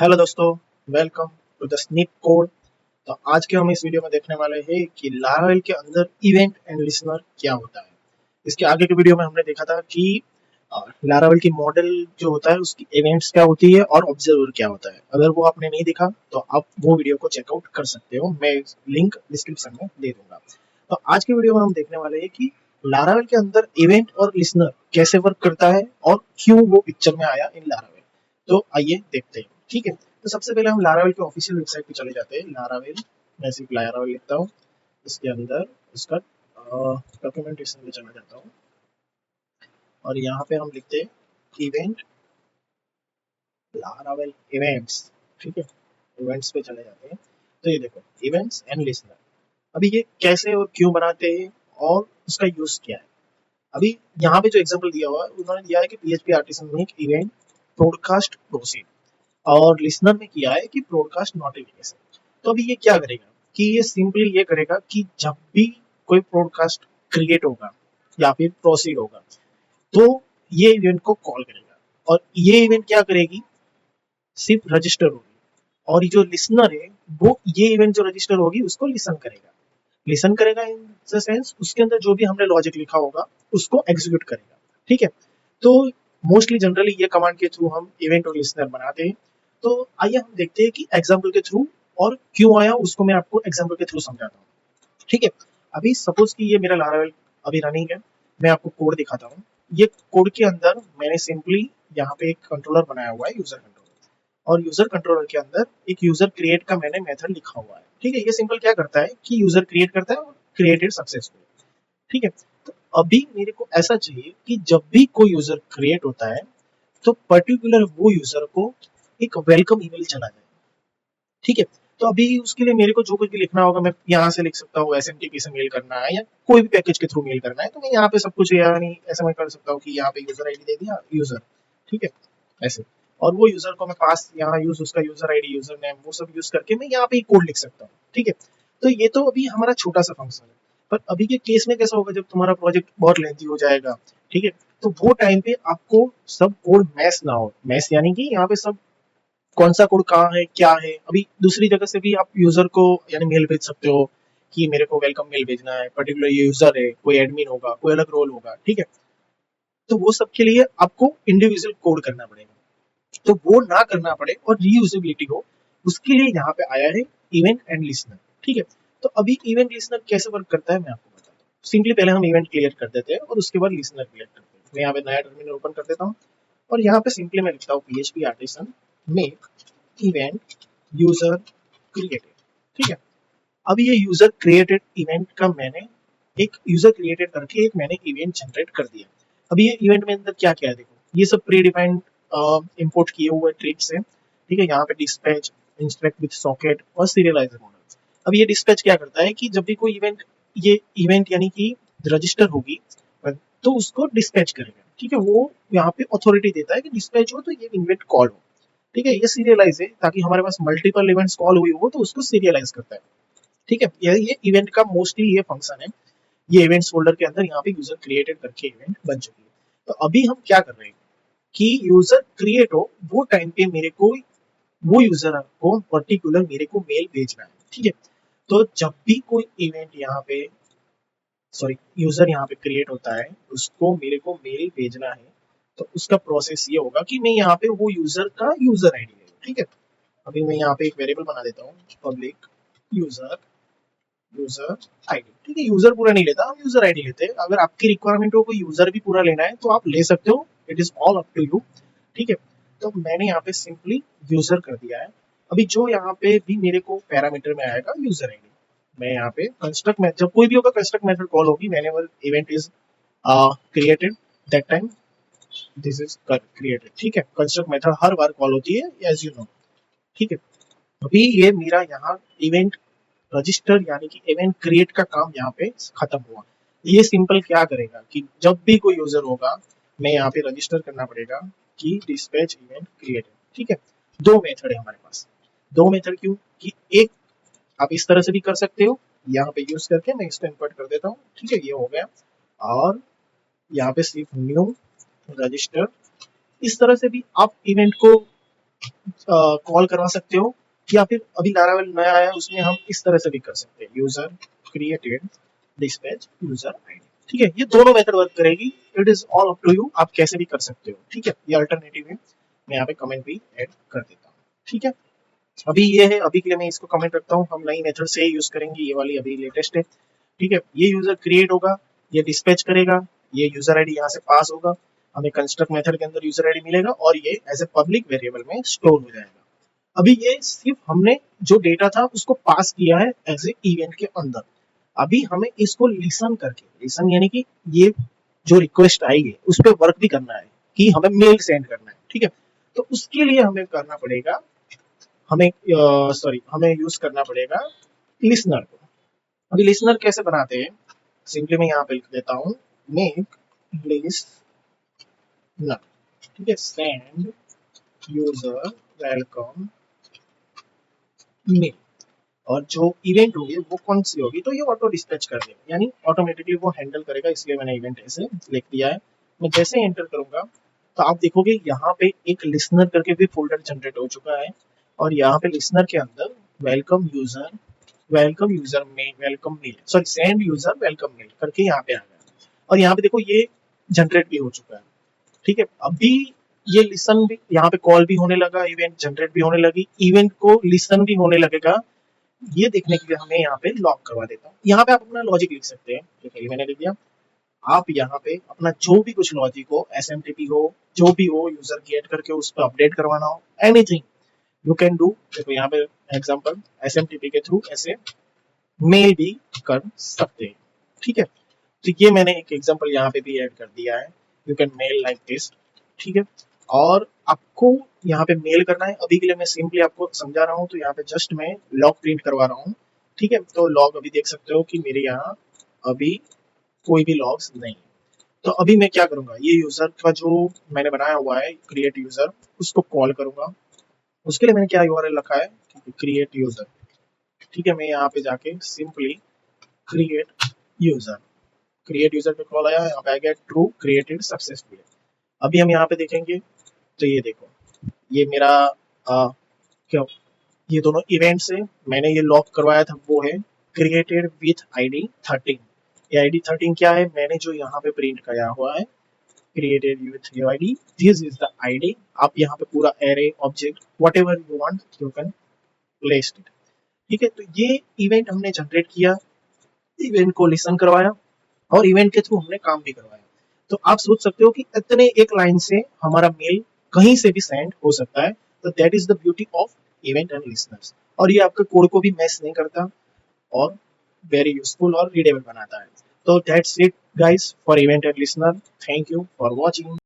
Hello दोस्तों, welcome to the Snape code. तो आज के हम इस वीडियो में देखने वाले हैं कि लारावेल के अंदर इवेंट एंड लिसनर क्या होता है। इसके आगे के वीडियो में हमने देखा था कि लारावेल की मॉडल जो होता है उसकी इवेंट्स क्या होती है और ऑब्जर्वर क्या होता है। अगर वो आपने नहीं देखा तो आप वो वीडियो को चेकआउट कर सकते हो, मैं लिंक डिस्क्रिप्शन में दे दूंगा। तो आज के वीडियो में हम देखने वाले हैं कि लारावेल के अंदर इवेंट और लिसनर कैसे वर्क करता है और क्यों वो पिक्चर में आया इन लारावेल। तो आइए देखते हैं। ठीक है, तो सबसे पहले हम लारावेल की ऑफिशियल वेबसाइट पे चले जाते हैं। लारावेल, मैं सिर्फ लारावेल लिखता हूँ, इसके अंदर उसका डॉक्यूमेंटेशन पे चला जाता हूँ और यहाँ पे हम लिखते हैं इवेंट, लारावेल इवेंट्स। ठीक है, इवेंट्स पे चले जाते हैं। तो ये देखो, इवेंट्स एंड लिसनर। अभी ये कैसे और क्यों बनाते हैं और उसका यूज क्या है। अभी यहाँ पे जो एग्जांपल दिया हुआ है उन्होंने दिया है कि पीएचपी आर्टिसन में एक इवेंट ब्रॉडकास्ट प्रोसीड और लिसनर में किया है कि ब्रॉडकास्ट नोटिफिकेशन। तो अभी ये क्या करेगा कि ये सिंपली ये करेगा कि जब भी कोई ब्रॉडकास्ट क्रिएट होगा या फिर प्रोसीड होगा तो ये इवेंट को कॉल करेगा और ये इवेंट क्या करेगी, सिर्फ रजिस्टर होगी। और जो लिसनर है वो ये इवेंट जो रजिस्टर होगी उसको लिसन करेगा। लिसन करेगा इन द सेंस उसके अंदर जो भी हमने लॉजिक लिखा होगा उसको एग्जीक्यूट करेगा। ठीक है, तो मोस्टली जनरली ये कमांड के थ्रू हम इवेंट और लिसनर बनाते हैं। तो आइए हम देखते हैं कि एग्जाम्पल के थ्रू और क्यों आया उसको मैं आपको एग्जाम्पल के थ्रू समझाता हूँ। ठीक है, अभी सपोज कि ये मेरा लारावेल अभी रनिंग है, मैं आपको कोड दिखाता हूँ। ये कोड के अंदर मैंने सिंपली यहाँ पे एक कंट्रोलर बनाया हुआ है, यूजर कंट्रोलर। और यूजर कंट्रोलर के अंदर एक यूजर क्रिएट का मैंने मेथड लिखा हुआ है। ठीक है, ये सिंपल क्या करता है कि यूजर क्रिएट करता है और क्रिएटेड सक्सेसफुल। ठीक है, तो अभी मेरे को ऐसा चाहिए कि जब भी कोई यूजर क्रिएट होता है तो पर्टिकुलर वो यूजर को एक वेलकम ईमेल चला जाए। ठीक है, तो अभी उसके लिए मेरे को जो कुछ भी लिखना होगा मैं यहाँ से लिख सकता हूँ, एसएमटीपी से मेल करना है या कोई भी पैकेज के थ्रू मेल करना है तो मैं यहाँ पे सब कुछ यानी ऐसा मैं कर सकता हूँ कि यहाँ पे यूजर आईडी दे दिया यूजर। ठीक है, ऐसे। और वो यूजर को मैं पास यहाँ यूज उसका यूजर आईडी यूजर नेम वो सब यूज करके मैं यहाँ पे कोड लिख सकता हूँ। ठीक है, तो ये तो अभी हमारा छोटा सा फंक्शन है। पर अभी के केस में कैसा होगा, जब तुम्हारा प्रोजेक्ट बहुत लेंथी हो जाएगा, ठीक है, तो वो टाइम पे आपको सब कोड मैस ना हो। मैस यानी कि यहाँ पे सब कौन सा कोड कहाँ है क्या है। अभी दूसरी जगह से भी आप यूजर को यानी मेल भेज सकते हो कि मेरे को वेलकम मेल भेजना है, पर्टिकुलर ये यूजर है, कोई एडमिन होगा, कोई अलग रोल होगा। ठीक है, तो वो सब के लिए आपको इंडिविजुअल कोड करना पड़ेगा। तो वो ना करना पड़े और रीयूजेबिलिटी हो, उसके लिए यहाँ पे आया है इवेंट एंड लिसनर। ठीक है, तो अभी इवेंट लिसनर कैसे वर्क करता है मैं आपको बताता हूँ। सिंपली पहले हम इवेंट क्लियर कर देते हैं और उसके बाद लिसनर क्लियर करते हैं। मैं यहाँ पे नया टर्मिनल ओपन कर देता हूँ और यहाँ पे सिंपली मैं लिखता हूँ PHP artisan make event user created. ठीक है, अब ये यूजर क्रिएटेड इवेंट का मैंने एक यूजर क्रिएटेड करके एक मैंने इवेंट जनरेट कर दिया। अभी ये इवेंट में अंदर क्या क्या है देखो, ये सब प्री डिफाइंड इंपोर्ट किए हुए ट्रिक्स है। ठीक है, यहाँ पे डिस्पैच, इंस्ट्रक्ट विद सॉकेट और सीरियलाइजर मॉडल। अब ये डिस्पैच क्या करता है कि जब भी कोई इवेंट, ये इवेंट यानी कि रजिस्टर होगी तो उसको डिस्पैच करेगा। ठीक है, वो यहाँ पे अथॉरिटी देता है कि डिस्पैच हो तो ये इवेंट कॉल हो। ठीक है, ये सीरियलाइज है ताकि हमारे पास मल्टीपल इवेंट्स कॉल हुई हो तो उसको सीरियलाइज करता है। ठीक है, ये इवेंट का मोस्टली ये फंक्शन है। ये इवेंट्स फोल्डर के अंदर यहाँ पे यूजर क्रिएटेड करके इवेंट बन चुकी है। तो अभी हम क्या कर रहे हैं कि यूजर क्रिएट हो वो टाइम पे मेरे को वो यूजर को पर्टिकुलर मेरे को मेल भेजना है। ठीक है, तो जब भी कोई इवेंट यहाँ पे सॉरी यूजर यहाँ पे क्रिएट होता है उसको मेरे को मेल भेजना है तो उसका प्रोसेस ये होगा कि मैं यहाँ पे वो यूजर का यूजर आईडी ले लूँ। ठीक है, अभी मैं यहाँ पे एक वेरिएबल बना देता हूँ, पब्लिक यूजर यूजर आईडी। ठीक है, यूजर पूरा नहीं लेता, हम यूजर आईडी लेते हैं। अगर आपकी रिक्वायरमेंट हो कोई यूजर भी पूरा लेना है तो आप ले सकते हो, it is all up to you. ठीक है, तो मैंने यहाँ पे सिंपली यूजर कर दिया है। अभी जो यहाँ पे भी मेरे को पैरामीटर में आएगा यूजर आईडी, मैं यहाँ पे कंस्ट्रक्ट में जब कोई भी होगा कंस्ट्रक्ट मेथड कॉल होगी whenever event is created that time this is created. ठीक है, कंस्ट्रक्ट मेथड हर बार कॉल होती है एज यू नो। ठीक है, अभी ये मेरा यहाँ इवेंट रजिस्टर यानी कि इवेंट क्रिएट का काम यहाँ पे खत्म हुआ। ये सिंपल क्या करेगा कि जब भी कोई यूजर होगा मैं यहाँ पे रजिस्टर करना पड़ेगा कि डिस्पैच इवेंट क्रिएटेड। ठीक है, दो मेथड है हमारे पास। दो मेथड क्यों कि एक आप इस तरह से भी कर सकते हो, यहाँ पे यूज करके मैं इसको इंपोर्ट कर देता हूँ। ठीक है, ये हो गया। और यहाँ पे सिर्फ न्यू रजिस्टर, इस तरह से भी आप इवेंट को कॉल करवा सकते हो, या फिर अभी लारावेल नया आया है उसमें हम इस तरह से भी कर सकते हैं, user created dispatch user ID. ठीक है, ये दोनों मेथड वर्क करेगी, it is all up to you, आप कैसे भी कर सकते हो। ठीक है, ये अल्टरनेटिव है, मैं यहाँ पे कमेंट भी ऐड कर देता हूँ। ठीक है, अभी ये है, अभी के लिए मैं इसको कमेंट रखता हूँ, हम नई मेथड से यूज करेंगे, ये वाली अभी लेटेस्ट है। ठीक है, ये यूजर क्रिएट होगा, ये डिस्पैच करेगा, ये यूजर आईडी यहाँ से पास होगा, हमें कंस्ट्रक्ट मेथड के अंदर यूजर आईडी मिलेगा और ये एज ए पब्लिक वेरिएबल में स्टोर हो जाएगा। अभी ये सिर्फ हमने जो डेटा था उसको पास किया है एज ए इवेंट के अंदर। अभी हमें इसको लिसन करके, लिसन यानी कि ये जो रिक्वेस्ट आई है उस पर वर्क भी करना है कि हमें मेल सेंड करना है। ठीक है, तो उसके लिए हमें करना पड़ेगा, हमें हमें यूज करना पड़ेगा लिसनर को। अभी लिसनर कैसे बनाते हैं, सिंपली मैं यहाँ पे लिख देता हूँ मेक लिसनर। ठीक है, सेंड यूजर वेलकम मेल, और जो इवेंट होगी वो कौन सी होगी, तो ये ऑटो डिस्पैच कर देगा, यानी ऑटोमेटिकली वो हैंडल करेगा, इसलिए मैंने इवेंट ऐसे लिख दिया है। मैं जैसे एंटर करूंगा तो आप देखोगे यहाँ पे एक लिसनर करके भी फोल्डर जनरेट हो चुका है, और यहाँ पे लिसनर के अंदर वेलकम यूजर में welcome mail, sorry send user welcome mail करके यहाँ पे आ गया, और यहाँ पे देखो ये जनरेट भी हो चुका है। ठीक है, अभी ये लिसन भी, यहाँ पे कॉल भी होने लगा, इवेंट जनरेट भी होने लगी, इवेंट को लिसन भी होने लगेगा। ये देखने के लिए हमें यहाँ पे लॉक करवा देता हूँ। यहाँ पे आप अपना लॉजिक लिख सकते हैं, जो पहले मैंने लिख दिया। आप यहाँ पे अपना जो भी कुछ लॉजिक हो, एसएमटीपी हो, जो भी हो, यूजर की ऐड करके उस पर अपडेट करवाना हो, एनीथिंग यू कैन डू। देखो यहाँ पे एग्जांपल एसएमटीपी के थ्रू ऐसे मेल भी कर सकते हैं। ठीक है, तो ये मैंने एक एग्जांपल यहाँ पे भी ऐड कर दिया है, you can mail like this. ठीक है, और आपको यहाँ पे मेल करना है, अभी के लिए मैं सिंपली आपको समझा रहा हूँ, तो यहाँ पे जस्ट मैं लॉग प्रिंट करवा रहा हूँ। ठीक है, तो लॉग अभी देख सकते हो कि मेरे यहाँ अभी कोई भी लॉग्स नहीं है। तो अभी मैं क्या करूंगा, ये यूजर का जो मैंने बनाया हुआ है क्रिएट यूजर, उसको कॉल करूंगा। उसके लिए मैंने क्या यूआरएल रखा है, क्रिएट यूजर। ठीक है, मैं यहाँ पे जाके सिंपली यूजर क्रिएट यूजर पे कॉल आया, यहाँ पे आ गया ट्रू क्रिएटेड सक्सेसफुली। अभी हम यहाँ पे देखेंगे तो ये देखो, ये मेरा क्या, ये दोनों इवेंट्स है, मैंने ये लॉक करवाया था वो है क्रिएटेड विथ आईडी 13। ये आईडी 13 क्या है, मैंने जो यहाँ पे प्रिंट किया हुआ है created with your ID, this is the ID. आप यहाँ पे पूरा array object what ever you want you can place it. ठीक है, तो ये इवेंट हमने जनरेट किया, इवेंट को लिसन करवाया, और इवेंट के थ्रू हमने काम भी करवाया। तो आप सोच सकते हो कि इतने एक लाइन से हमारा मेल कहीं से भी सेंड हो सकता है। तो that is the beauty of event and listeners, और ये आपके कोड को भी मैस नहीं करता और वेरी यूजफुल और रीडेबल बनाता है। तो that's it guys for event and listener, thank you for watching.